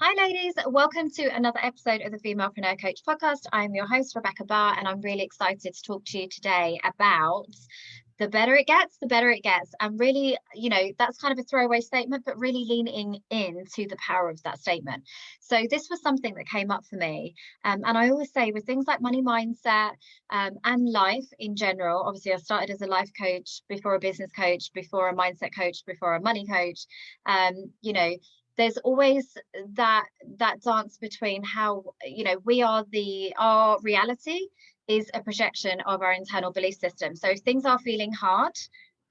Hi ladies, welcome to another episode of the Femalepreneur Coach podcast. I'm your host, Rebecca Barr, and I'm really excited to talk to you today about the better it gets, the better it gets. And really, that's kind of a throwaway statement, but really leaning into the power of that statement. So this was something that came up for me. And I always say with things like money mindset and life in general, obviously I started as a life coach, before a business coach, before a mindset coach, before a money coach, there's always that dance between how our reality is a projection of our internal belief system. So if things are feeling hard,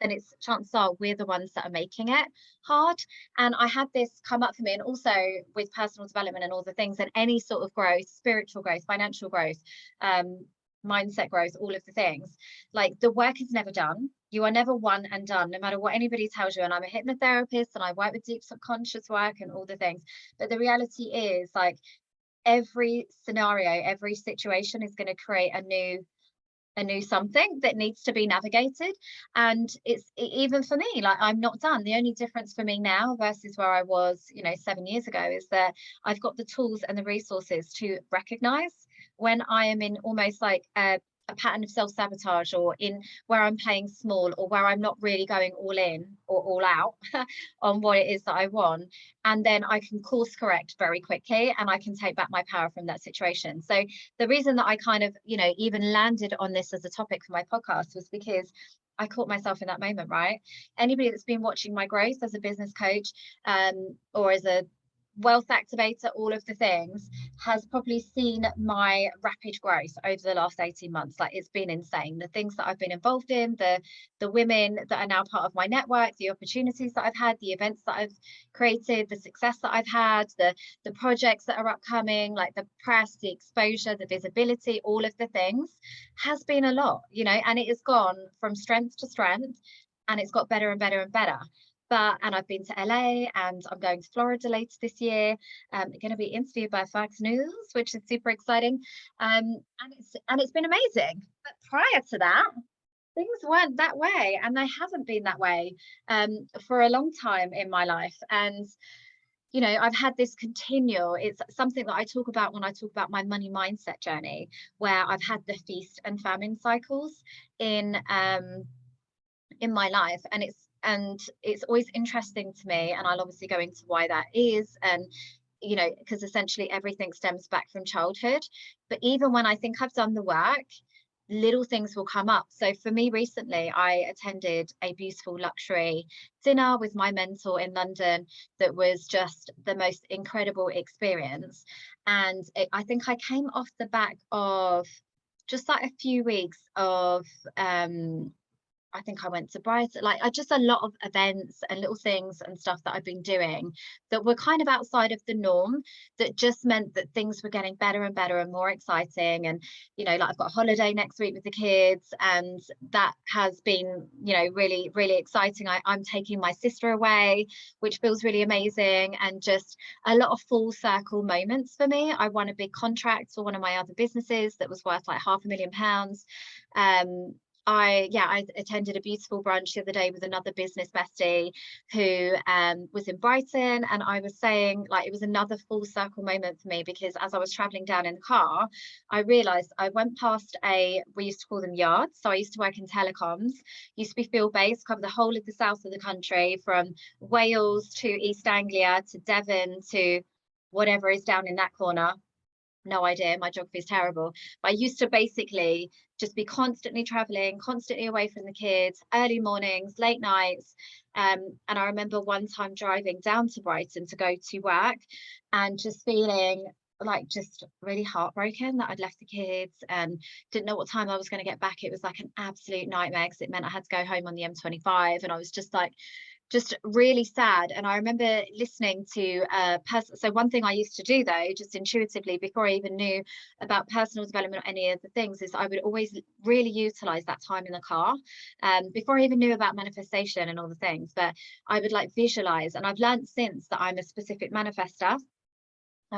then it's chances are we're the ones that are making it hard. And I had this come up for me, and also with personal development and all the things, and any sort of growth, spiritual growth, financial growth, mindset growth, all of the things, like the work is never done. You are never one and done, no matter what anybody tells you. And I'm a hypnotherapist and I work with deep subconscious work and all the things. But the reality is, like, every scenario, every situation is going to create a new something that needs to be navigated. And it's even for me, like, I'm not done. The only difference for me now versus where I was 7 years ago is that I've got the tools and the resources to recognize when I am in almost like a pattern of self-sabotage, or in where I'm playing small, or where I'm not really going all in or all out on what it is that I want. And then I can course correct very quickly, and I can take back my power from that situation. So the reason that I kind of even landed on this as a topic for my podcast was because I caught myself in that moment, right? Anybody that's been watching my growth as a business coach, or as a Wealth Activator, all of the things, has probably seen my rapid growth over the last 18 months. Like, it's been insane. The things that I've been involved in, the women that are now part of my network, the opportunities that I've had, the events that I've created, the success that I've had, the projects that are upcoming, like the press, the exposure, the visibility, all of the things has been a lot, and it has gone from strength to strength, and it's got better and better and better. And I've been to LA, and I'm going to Florida later this year. I'm going to be interviewed by Fox News, which is super exciting. And it's been amazing. But prior to that, things weren't that way, and they haven't been that way for a long time in my life. And I've had this continual, it's something that I talk about when I talk about my money mindset journey, where I've had the feast and famine cycles in my life. And it's always interesting to me, and I'll obviously go into why that is, and because essentially everything stems back from childhood. But even when I think I've done the work, little things will come up. So for me recently, I attended a beautiful luxury dinner with my mentor in London that was just the most incredible experience. And I think I came off the back of just like a few weeks of I think I went to Brighton, just a lot of events and little things and stuff that I've been doing that were kind of outside of the norm, that just meant that things were getting better and better and more exciting. And, like, I've got a holiday next week with the kids, and that has been, really, really exciting. I'm taking my sister away, which feels really amazing, and just a lot of full circle moments for me. I won a big contract for one of my other businesses that was worth like £500,000. I attended a beautiful brunch the other day with another business bestie who was in Brighton, and I was saying, like, it was another full circle moment for me, because as I was traveling down in the car, I realized I went past we used to call them yards. So I used to work in telecoms, used to be field based, cover the whole of the south of the country, from Wales to East Anglia to Devon to whatever is down in that corner. No idea, my geography is terrible. But I used to basically just be constantly traveling, constantly away from the kids, early mornings, late nights. And I remember one time driving down to Brighton to go to work, and just feeling like just really heartbroken that I'd left the kids and didn't know what time I was going to get back. It was like an absolute nightmare, because it meant I had to go home on the M25, and I was just like, just really sad. And I remember listening to so one thing I used to do, though, just intuitively, before I even knew about personal development or any of the things, is I would always really utilize that time in the car, before I even knew about manifestation and all the things. But I would like visualize, and I've learned since that I'm a specific manifester.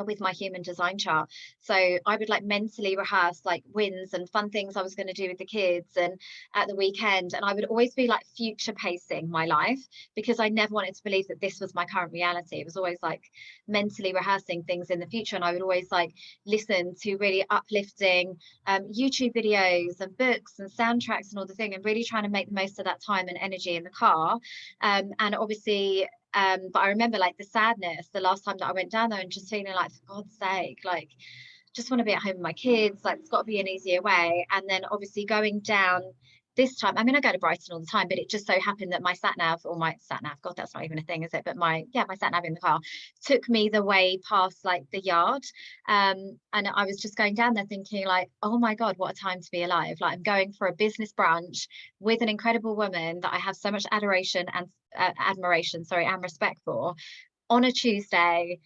with my human design chart. So I would like mentally rehearse like wins and fun things I was going to do with the kids and at the weekend. And I would always be like future pacing my life, because I never wanted to believe that this was my current reality. It was always like mentally rehearsing things in the future. And I would always like listen to really uplifting YouTube videos and books and soundtracks and all the thing, and really trying to make the most of that time and energy in the car. And obviously, but I remember like the sadness the last time that I went down there, and just feeling like, for God's sake, like, just want to be at home with my kids. Like, it's got to be an easier way. And then obviously going down this time, I mean, I go to Brighton all the time, but it just so happened that my sat nav, God, that's not even a thing, is it? But my sat nav in the car took me the way past like the yard. And I was just going down there thinking like, oh my God, what a time to be alive. Like, I'm going for a business brunch with an incredible woman that I have so much admiration and respect for, on a Tuesday,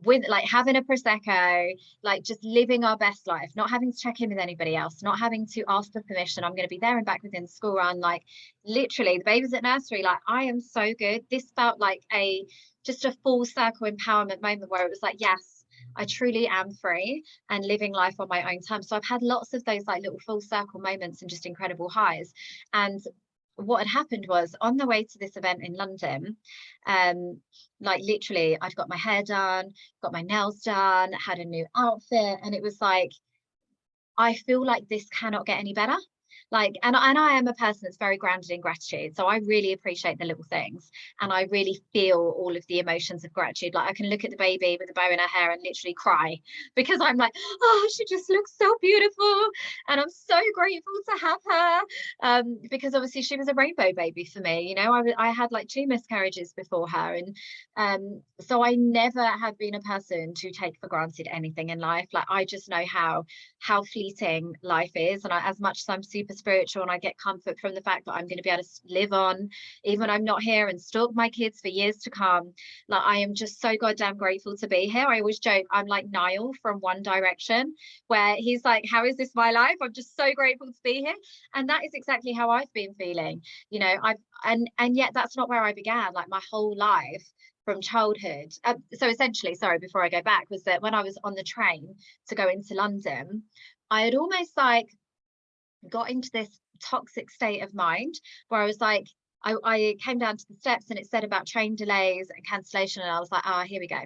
with like having a prosecco, like just living our best life, not having to check in with anybody else, not having to ask for permission. I'm going to be there and back within the school run. Like, literally, the baby's at nursery. Like, I am so good. This felt like just a full circle empowerment moment, where it was like, yes, I truly am free and living life on my own terms. So I've had lots of those like little full circle moments and just incredible highs. And what had happened was, on the way to this event in London, like literally I'd got my hair done, got my nails done, had a new outfit, and it was like, I feel like this cannot get any better. Like, and I am a person that's very grounded in gratitude. So I really appreciate the little things. And I really feel all of the emotions of gratitude. Like, I can look at the baby with a bow in her hair and literally cry, because I'm like, oh, she just looks so beautiful. And I'm so grateful to have her. Because obviously she was a rainbow baby for me. You know, I had like 2 miscarriages before her. And so I never have been a person to take for granted anything in life. Like, I just know how fleeting life is. And as much as I'm super spiritual, and I get comfort from the fact that I'm going to be able to live on even when I'm not here and stalk my kids for years to come, like, I am just so goddamn grateful to be here. I always joke I'm like Niall from One Direction, where he's like, how is this my life? I'm just so grateful to be here. And that is exactly how I've been feeling. You know, and yet that's not where I began. Like, my whole life from childhood. So essentially, sorry, before I go back, was that when I was on the train to go into London, I had almost like got into this toxic state of mind, where I was like, I came down to the steps and it said about train delays and cancellation, and I was like, ah, oh, here we go.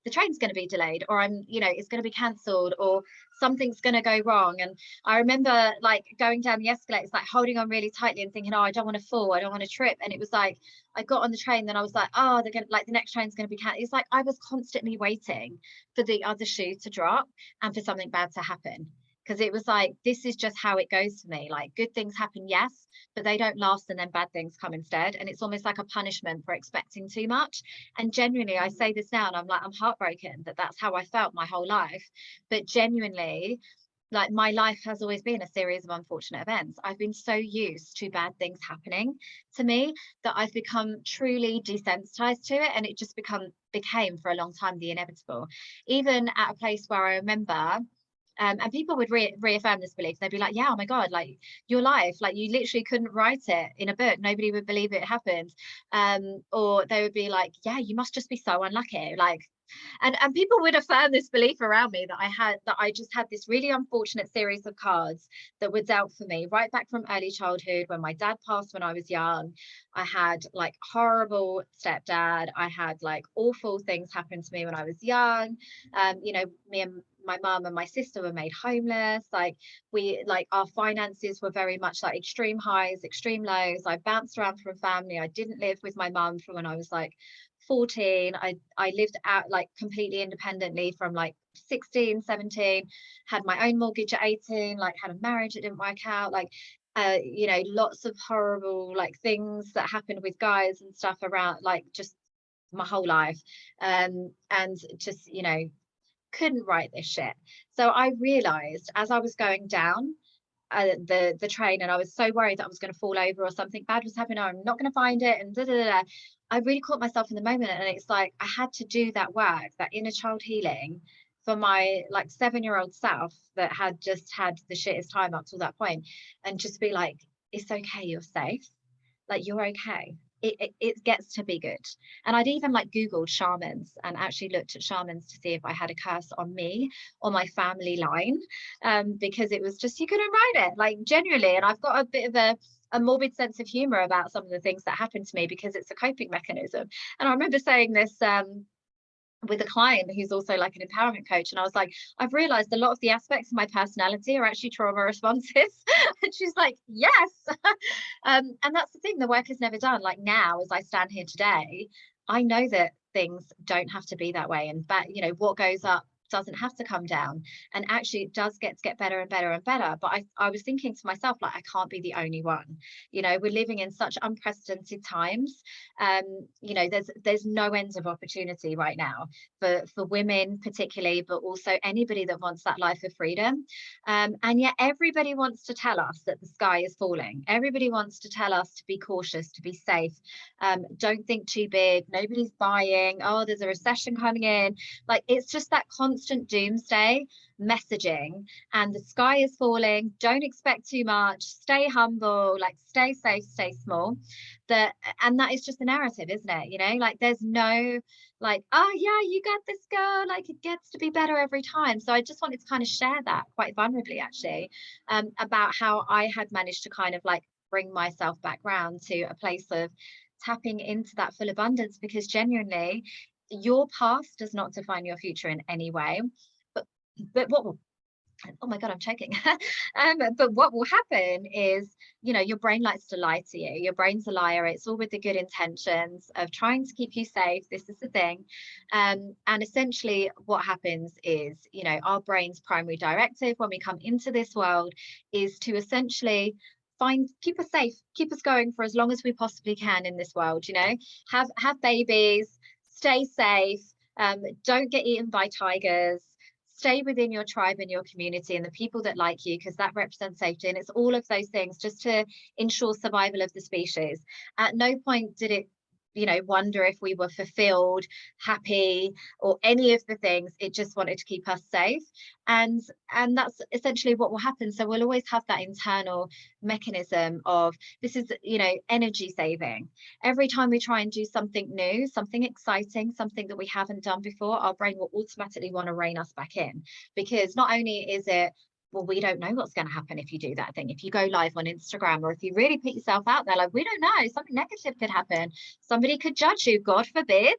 The train's going to be delayed, or it's going to be cancelled, or something's going to go wrong. And I remember like going down the escalators, like holding on really tightly and thinking, oh, I don't want to fall, I don't want to trip. And it was like, I got on the train, then I was like, oh, they're going to, like, the next train's going to be cancelled. It's like I was constantly waiting for the other shoe to drop and for something bad to happen. Because it was like, this is just how it goes for me. Like, good things happen, yes, but they don't last, and then bad things come instead. And it's almost like a punishment for expecting too much. And genuinely, I say this now and I'm like, I'm heartbroken that that's how I felt my whole life. But genuinely, like, my life has always been a series of unfortunate events. I've been so used to bad things happening to me that I've become truly desensitized to it. And it just became for a long time the inevitable. Even at a place where I remember, and people would reaffirm this belief. They'd be like, yeah, oh my God, like, your life, like, you literally couldn't write it in a book. Nobody would believe it happened. Or they would be like, yeah, you must just be so unlucky. Like, and people would affirm this belief around me that I just had this really unfortunate series of cards that were dealt for me right back from early childhood. When my dad passed when I was young, I had like horrible stepdad. I had like awful things happen to me when I was young. Me and my mum and my sister were made homeless. Like, our finances were very much like extreme highs, extreme lows. I bounced around from family. I didn't live with my mum from when I was like 14. I lived out like completely independently from like 16, 17, had my own mortgage at 18, like had a marriage that didn't work out, like lots of horrible like things that happened with guys and stuff around, like, just my whole life. And just couldn't write this shit. So I realized as I was going down the train, and I was so worried that I was going to fall over or something bad was happening, or I'm not going to find it, and I really caught myself in the moment. And it's like I had to do that work, that inner child healing, for my like 7-year-old self that had just had the shittest time up till that point, and just be like, it's okay, you're safe, like, you're okay. it gets to be good. And I'd even like Googled shamans and actually looked at shamans to see if I had a curse on me or my family line, because it was just, you couldn't write it, like, genuinely. And I've got a bit of a morbid sense of humor about some of the things that happened to me because it's a coping mechanism. And I remember saying this with a client who's also like an empowerment coach, and I was like, I've realized a lot of the aspects of my personality are actually trauma responses. And she's like, yes. And that's the thing, the work is never done. Like, now as I stand here today, I know that things don't have to be that way, and you know, what goes up doesn't have to come down, and actually it does get better and better and better. But I was thinking to myself, like, I can't be the only one. You know, we're living in such unprecedented times. You know, there's no end of opportunity right now for women particularly, but also anybody that wants that life of freedom. And yet everybody wants to tell us that the sky is falling. Everybody wants to tell us to be cautious, to be safe, don't think too big, nobody's buying, oh, there's a recession coming in. Like, it's just that constant doomsday messaging, and the sky is falling, don't expect too much, stay humble, like, stay safe, stay small. And that is just the narrative, isn't it? You know, like, there's no like, oh yeah, you got this, girl, like, it gets to be better every time. So I just wanted to kind of share that quite vulnerably, actually, about how I had managed to kind of like bring myself back round to a place of tapping into that full abundance, because genuinely your past does not define your future in any way. But what will, oh my god, I'm choking. But what will happen is, you know, your brain likes to lie to you. Your brain's a liar. It's all with the good intentions of trying to keep you safe. This is the thing. And essentially what happens is, you know, our brain's primary directive when we come into this world is to essentially keep us safe, keep us going for as long as we possibly can in this world. You know, have babies, stay safe, don't get eaten by tigers, stay within your tribe and your community and the people that like you, because that represents safety. And it's all of those things just to ensure survival of the species. At no point did it, you know, wonder if we were fulfilled, happy, or any of the things. It just wanted to keep us safe. And that's essentially what will happen. So we'll always have that internal mechanism of, this is, you know, energy saving. Every time we try and do something new, something exciting, something that we haven't done before, our brain will automatically want to rein us back in, because not only is it, well, we don't know what's going to happen if you do that thing. If you go live on Instagram, or if you really put yourself out there, like, we don't know, something negative could happen. Somebody could judge you, God forbid.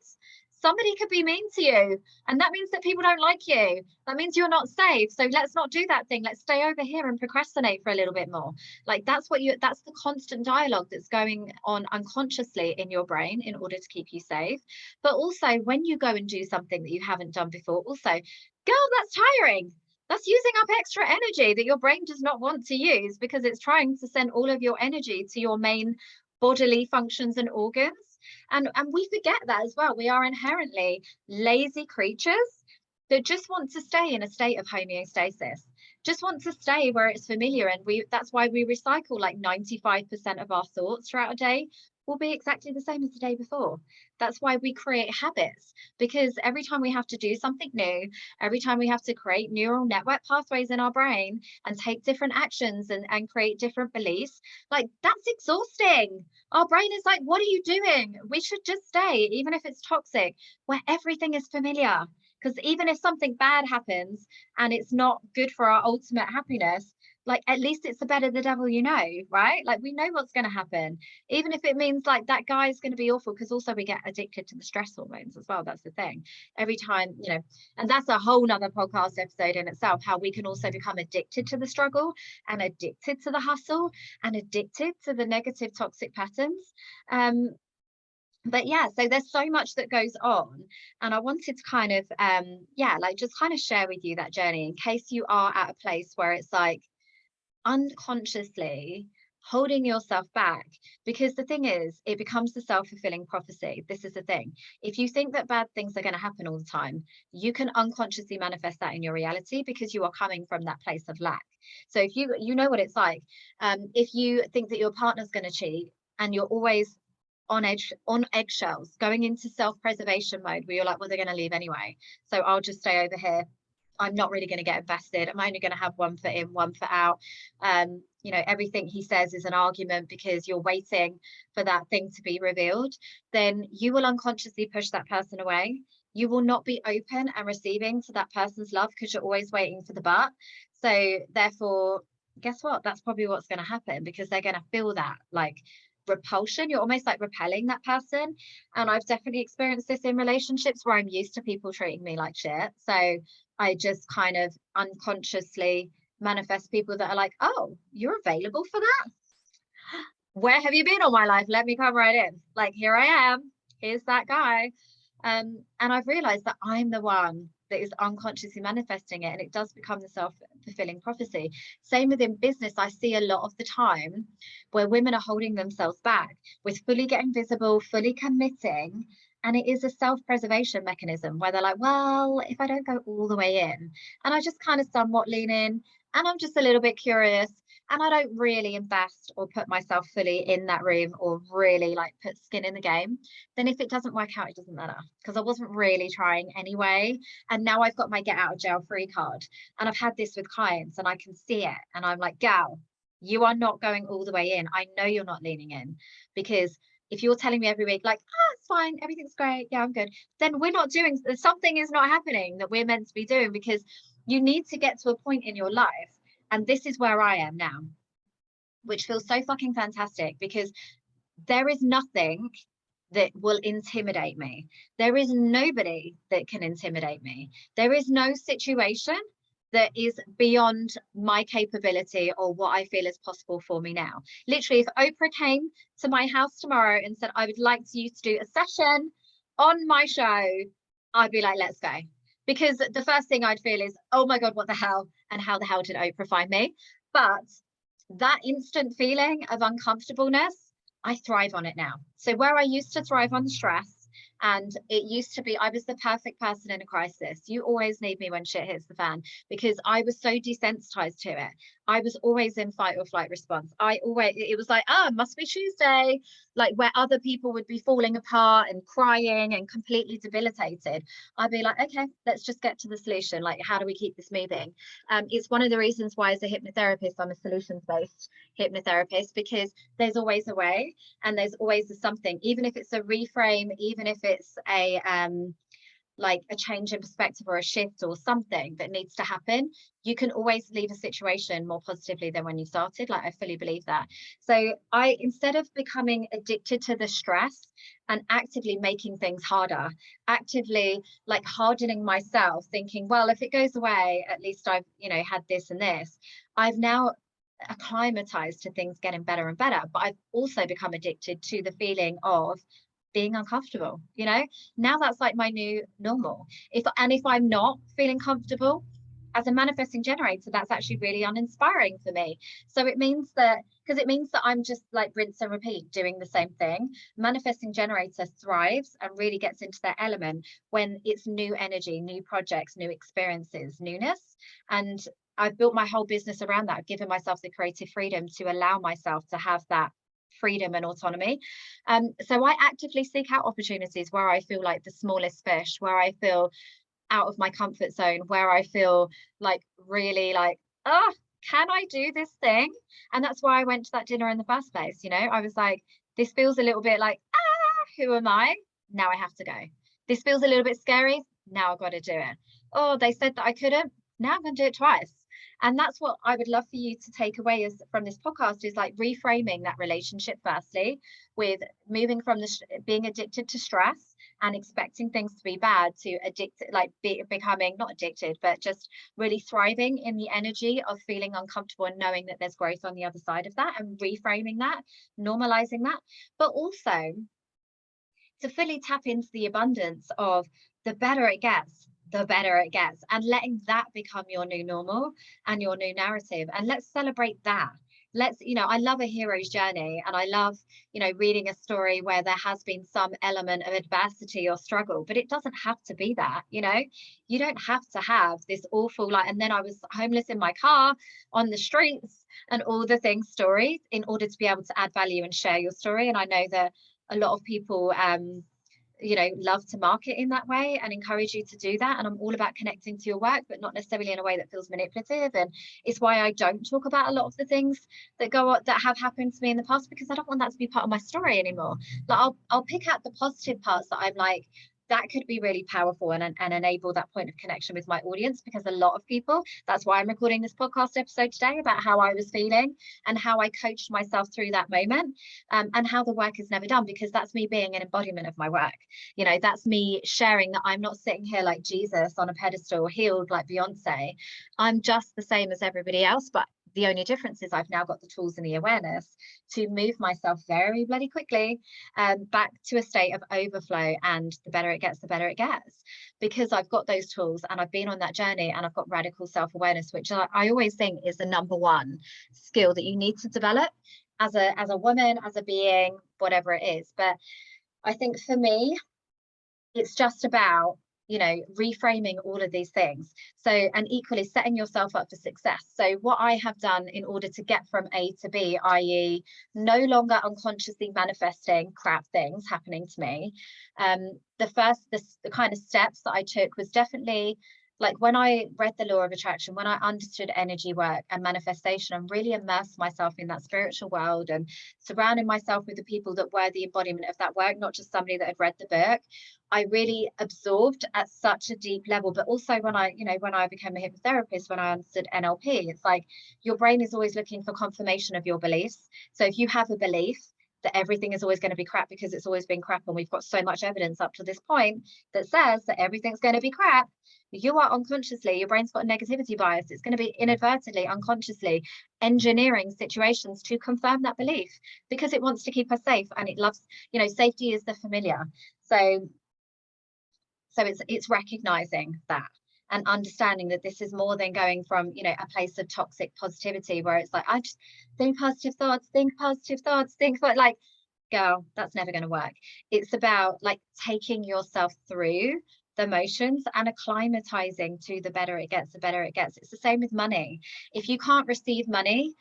Somebody could be mean to you, and that means that people don't like you. That means you're not safe. So let's not do that thing. Let's stay over here and procrastinate for a little bit more. Like, that's the constant dialogue that's going on unconsciously in your brain in order to keep you safe. But also, when you go and do something that you haven't done before, also, girl, that's tiring. That's using up extra energy that your brain does not want to use, because it's trying to send all of your energy to your main bodily functions and organs. And we forget that as well. We are inherently lazy creatures that just want to stay in a state of homeostasis, just want to stay where it's familiar. And that's why we recycle like 95% of our thoughts throughout a day will be exactly the same as the day before. That's why we create habits, because every time we have to do something new, every time we have to create neural network pathways in our brain and take different actions and create different beliefs, like, that's exhausting. Our brain is like, what are you doing? We should just stay, even if it's toxic, where everything is familiar. Because even if something bad happens and it's not good for our ultimate happiness, like, at least it's the better the devil you know, right? Like, we know what's going to happen, even if it means like that guy is going to be awful, because also we get addicted to the stress hormones as well. That's the thing. Every time, you know, and that's a whole nother podcast episode in itself, how we can also become addicted to the struggle and addicted to the hustle and addicted to the negative toxic patterns. But yeah, so there's so much that goes on, and I wanted to kind of like just kind of share with you that journey, in case you are at a place where it's like unconsciously holding yourself back. Because the thing is, it becomes the self-fulfilling prophecy. This is the thing. If you think that bad things are going to happen all the time, you can unconsciously manifest that in your reality, because you are coming from that place of lack. So if you know what it's like, if you think that your partner's going to cheat and you're always on eggshells, going into self-preservation mode, where you're like, well, they're going to leave anyway, so I'll just stay over here I'm not really going to get invested. I'm only going to have one foot in, one foot out. You know, everything he says is an argument because you're waiting for that thing to be revealed. Then you will unconsciously push that person away. You will not be open and receiving to that person's love because you're always waiting for the but. So therefore, guess what? That's probably what's going to happen, because they're going to feel that like repulsion. You're almost like repelling that person. And I've definitely experienced this in relationships where I'm used to people treating me like shit. So I just kind of unconsciously manifest people that are like, oh, you're available for that? Where have you been all my life? Let me come right in. Like, here I am. Here's that guy. And I've realized that I'm the one that is unconsciously manifesting it, and it does become the self-fulfilling prophecy. Same within business. I see a lot of the time where women are holding themselves back with fully getting visible, fully committing, and it is a self-preservation mechanism where they're like, well, if I don't go all the way in, and I just kind of somewhat lean in, and I'm just a little bit curious, and I don't really invest or put myself fully in that room or really like put skin in the game, then if it doesn't work out, it doesn't matter, because I wasn't really trying anyway. And now I've got my get out of jail free card. And I've had this with clients and I can see it. And I'm like, gal, you are not going all the way in. I know you're not leaning in, because if you're telling me every week, like, oh, it's fine, everything's great, yeah, I'm good, then we're not doing, something is not happening that we're meant to be doing, because you need to get to a point in your life. And this is where I am now, which feels so fucking fantastic, because there is nothing that will intimidate me. There is nobody that can intimidate me. There is no situation that is beyond my capability or what I feel is possible for me now. Literally, if Oprah came to my house tomorrow and said, I would like you to do a session on my show, I'd be like, let's go. Because the first thing I'd feel is, oh my God, what the hell? And how the hell did Oprah find me? But that instant feeling of uncomfortableness, I thrive on it now. So where I used to thrive on stress, and it used to be I was the perfect person in a crisis. You always need me when shit hits the fan, because I was so desensitized to it. I was always in fight or flight response. It was like, oh, must be Tuesday, like where other people would be falling apart and crying and completely debilitated. I'd be like, okay, let's just get to the solution. Like, how do we keep this moving? It's one of the reasons why, as a hypnotherapist, I'm a solutions-based hypnotherapist, because there's always a way and there's always a something, even if it's a reframe, even if it's a like a change in perspective or a shift or something that needs to happen, you can always leave a situation more positively than when you started. Like, I fully believe that. So instead of becoming addicted to the stress and actively making things harder, actively like hardening myself, thinking, well, if it goes away, at least I've, had this and this, I've now acclimatized to things getting better and better. But I've also become addicted to the feeling of being uncomfortable. Now that's like my new normal. If I'm not feeling comfortable as a manifesting generator, that's actually really uninspiring for me. So it means that I'm just like rinse and repeat doing the same thing. Manifesting generator thrives and really gets into their element when it's new energy, new projects, new experiences, newness. And I've built my whole business around that. I've given myself the creative freedom to allow myself to have that freedom and autonomy. So I actively seek out opportunities where I feel like the smallest fish, where I feel out of my comfort zone, where I feel like really like, oh, can I do this thing? And that's why I went to that dinner in the first place. I was like, this feels a little bit like, who am I? Now I have to go. This feels a little bit scary. Now I've got to do it. Oh, they said that I couldn't. Now I'm going to do it twice. And that's what I would love for you to take away from this podcast, is like reframing that relationship firstly, with moving from being addicted to stress and expecting things to be bad, to becoming not addicted, but just really thriving in the energy of feeling uncomfortable and knowing that there's growth on the other side of that, and reframing that, normalizing that, but also to fully tap into the abundance of the better it gets, and letting that become your new normal and your new narrative. And let's celebrate that. I love a hero's journey, and I love, reading a story where there has been some element of adversity or struggle, but it doesn't have to be that. You don't have to have this awful, and then I was homeless in my car on the streets and all the things stories in order to be able to add value and share your story. And I know that a lot of people love to market in that way and encourage you to do that. And I'm all about connecting to your work, but not necessarily in a way that feels manipulative. And it's why I don't talk about a lot of the things that have happened to me in the past, because I don't want that to be part of my story anymore. Like I'll pick out the positive parts that I'm like, that could be really powerful and enable that point of connection with my audience, because a lot of people, that's why I'm recording this podcast episode today, about how I was feeling and how I coached myself through that moment, and how the work is never done, because that's me being an embodiment of my work. That's me sharing that I'm not sitting here like Jesus on a pedestal, healed like Beyonce. I'm just the same as everybody else, but the only difference is I've now got the tools and the awareness to move myself very bloody quickly back to a state of overflow. And the better it gets, the better it gets, because I've got those tools and I've been on that journey, and I've got radical self-awareness, which I always think is the number one skill that you need to develop as a woman, as a being, whatever it is. But I think for me, it's just about reframing all of these things. So, and equally setting yourself up for success. So what I have done in order to get from A to B, i.e. no longer unconsciously manifesting crap things happening to me, the kind of steps that I took was definitely, like, when I read the law of attraction, when I understood energy work and manifestation, and really immersed myself in that spiritual world and surrounding myself with the people that were the embodiment of that work, not just somebody that had read the book, I really absorbed at such a deep level. But also when I became a hypnotherapist, when I understood NLP, it's like your brain is always looking for confirmation of your beliefs. So if you have a belief that everything is always going to be crap because it's always been crap, and we've got so much evidence up to this point that says that everything's going to be crap, you are unconsciously, your brain's got a negativity bias. It's going to be inadvertently, unconsciously engineering situations to confirm that belief, because it wants to keep us safe, and it loves, safety is the familiar. So it's recognizing that and understanding that this is more than going from, a place of toxic positivity where it's like, I just think positive thoughts, like, girl, that's never going to work. It's about like taking yourself through the motions and acclimatizing to the better it gets, the better it gets. It's the same with money. If you can't receive money,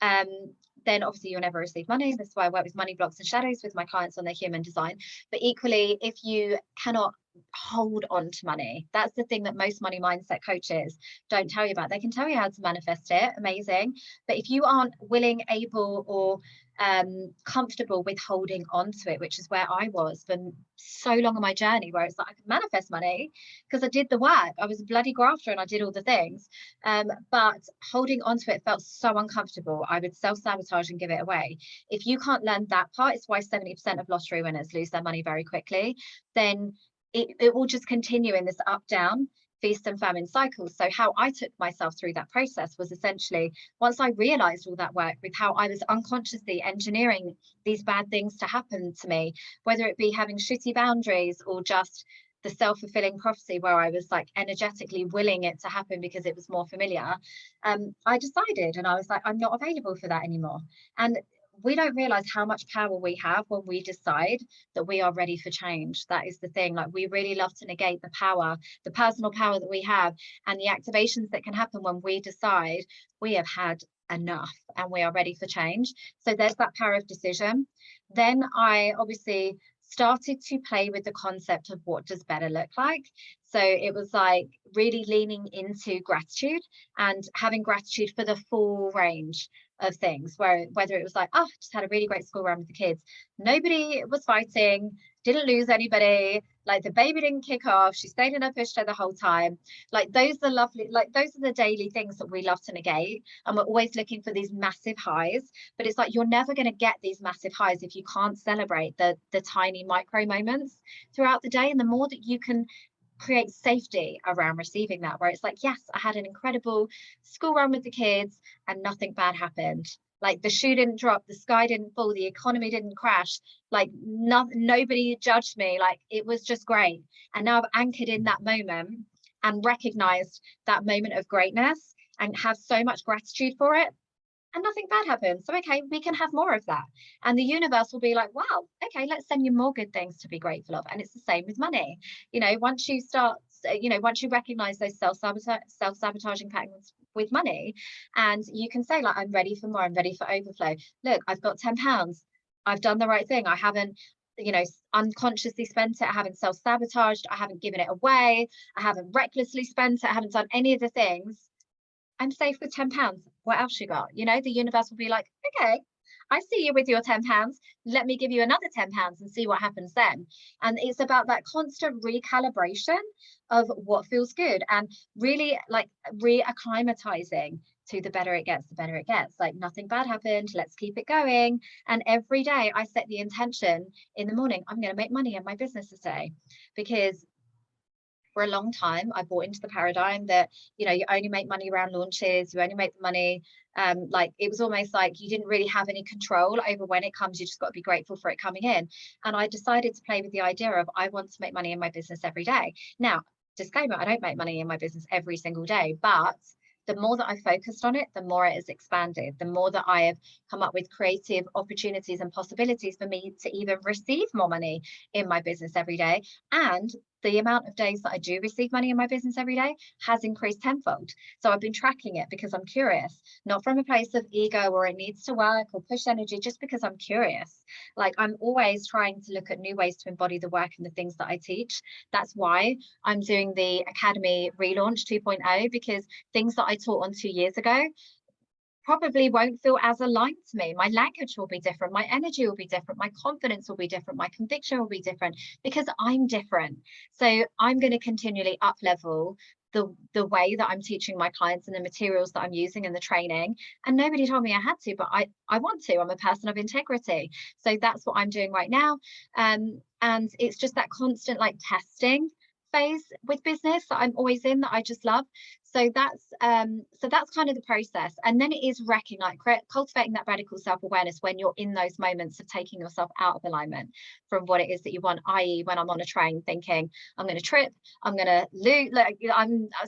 then obviously you'll never receive money. That's why I work with money blocks and shadows with my clients on their human design. But equally, if you cannot hold on to money, that's the thing that most money mindset coaches don't tell you about. They can tell you how to manifest it, amazing, but if you aren't willing, able, or comfortable with holding on to it, which is where I was for so long on my journey, where it's like I could manifest money because I did the work, I was a bloody grafter and I did all the things, but holding on to it felt so uncomfortable. I would self-sabotage and give it away. If you can't learn that part, it's why 70% of lottery winners lose their money very quickly. Then it will just continue in this up down feast and famine cycles. So how I took myself through that process was essentially, once I realized all that work with how I was unconsciously engineering these bad things to happen to me, whether it be having shitty boundaries or just the self-fulfilling prophecy where I was like energetically willing it to happen because it was more familiar, I decided, and I was like, I'm not available for that anymore. And we don't realize how much power we have when we decide that we are ready for change. That is the thing. Like, we really love to negate the power, the personal power that we have, and the activations that can happen when we decide we have had enough and we are ready for change. So there's that power of decision. Then I obviously started to play with the concept of what does better look like. So it was like really leaning into gratitude and having gratitude for the full range of things, whether it was like, oh, just had a really great school run with the kids, nobody was fighting, didn't lose anybody, like the baby didn't kick off, she stayed in her pushchair the whole time. Like, those are lovely, like those are the daily things that we love to negate, and we're always looking for these massive highs, but it's like you're never going to get these massive highs if you can't celebrate the tiny micro moments throughout the day. And the more that you can create safety around receiving that, where it's like, yes, I had an incredible school run with the kids and nothing bad happened, like the shoe didn't drop, the sky didn't fall, the economy didn't crash, like nobody judged me, like it was just great. And now I've anchored in that moment and recognized that moment of greatness and have so much gratitude for it, and nothing bad happens. So, okay, we can have more of that. And the universe will be like, wow, okay, let's send you more good things to be grateful of. And it's the same with money. Once you start, once you recognize those self-sabotaging patterns with money, and you can say, like, I'm ready for more, I'm ready for overflow. Look, I've got £10. I've done the right thing. I haven't unconsciously spent it. I haven't self-sabotaged. I haven't given it away. I haven't recklessly spent it. I haven't done any of the things. I'm safe with £10. What else you got? The universe will be like, okay, I see you with your £10. Let me give you another £10 and see what happens then. And it's about that constant recalibration of what feels good, and really like reacclimatizing to the better it gets, the better it gets. Like, nothing bad happened. Let's keep it going. And every day I set the intention in the morning, I'm going to make money in my business today, because for a long time I bought into the paradigm that you only make money around launches, you only make the money, like it was almost like you didn't really have any control over when it comes. You just got to be grateful for it coming in. And I decided to play with the idea of, I want to make money in my business every day. Now, disclaimer, I don't make money in my business every single day, but the more that I focused on it, the more it has expanded, the more that I have come up with creative opportunities and possibilities for me to even receive more money in my business every day. And the amount of days that I do receive money in my business every day has increased tenfold. So I've been tracking it because I'm curious, not from a place of ego or it needs to work or push energy, just because I'm curious. Like, I'm always trying to look at new ways to embody the work and the things that I teach. That's why I'm doing the Academy relaunch 2.0, because things that I taught on 2 years ago probably won't feel as aligned to me. My language will be different, my energy will be different, my confidence will be different, my conviction will be different, because I'm different. So I'm going to continually up level the way that I'm teaching my clients and the materials that I'm using in the training. And nobody told me I had to, but I want to. I'm a person of integrity. So that's what I'm doing right now. And it's just that constant like testing phase with business that I'm always in, that I just love. So that's kind of the process. And then it is cultivating that radical self-awareness when you're in those moments of taking yourself out of alignment from what it is that you want. I.e., when I'm on a train thinking I'm going to trip, I'm going to lose, like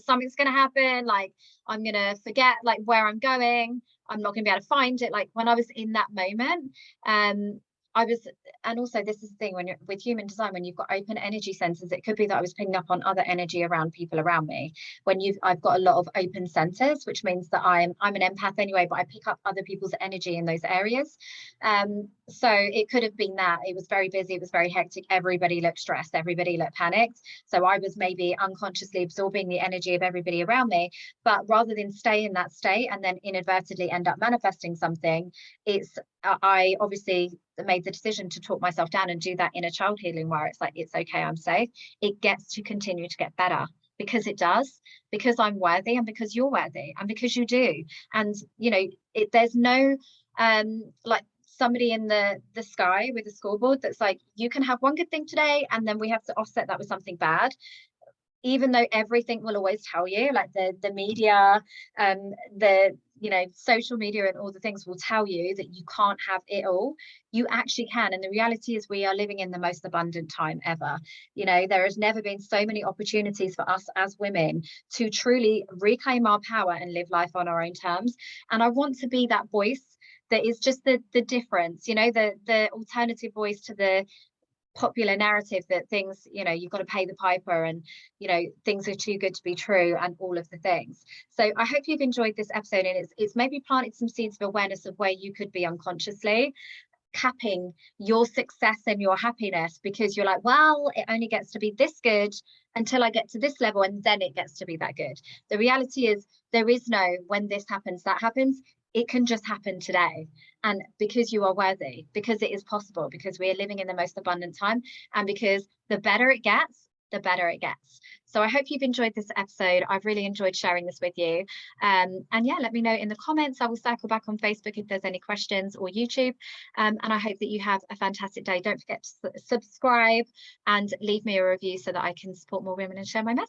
something's going to happen, like I'm going to forget like where I'm going, I'm not going to be able to find it. Like, when I was in that moment, and also this is the thing, when you're with human design, when you've got open energy centers, it could be that I was picking up on other energy around people around me. I've got a lot of open centers, which means that I'm an empath anyway, but I pick up other people's energy in those areas. So it could have been that it was very busy, it was very hectic, everybody looked stressed, everybody looked panicked. So I was maybe unconsciously absorbing the energy of everybody around me. But rather than stay in that state and then inadvertently end up manifesting something, I obviously made the decision to talk myself down and do that inner child healing, where it's like, it's okay, I'm safe. It gets to continue to get better, because it does, because I'm worthy, and because you're worthy, and because you do. And there's no like somebody in the sky with a scoreboard that's like, you can have one good thing today and then we have to offset that with something bad. Even though everything will always tell you, like the media, the social media and all the things will tell you that you can't have it all, you actually can. And the reality is, we are living in the most abundant time ever. There has never been so many opportunities for us as women to truly reclaim our power and live life on our own terms. And I want to be that voice that is just the difference, the alternative voice to the popular narrative that things, you've got to pay the piper, and things are too good to be true, and all of the things. So I hope you've enjoyed this episode, and it's maybe planted some seeds of awareness of where you could be unconsciously capping your success and your happiness, because you're like, well, it only gets to be this good until I get to this level, and then it gets to be that good. The reality is, there is no when this happens, that happens. It can just happen today. And because you are worthy, because it is possible, because we are living in the most abundant time, and because the better it gets, the better it gets. So I hope you've enjoyed this episode. I've really enjoyed sharing this with you. And yeah, let me know in the comments. I will circle back on Facebook if there's any questions, or YouTube. And I hope that you have a fantastic day. Don't forget to subscribe and leave me a review so that I can support more women and share my message.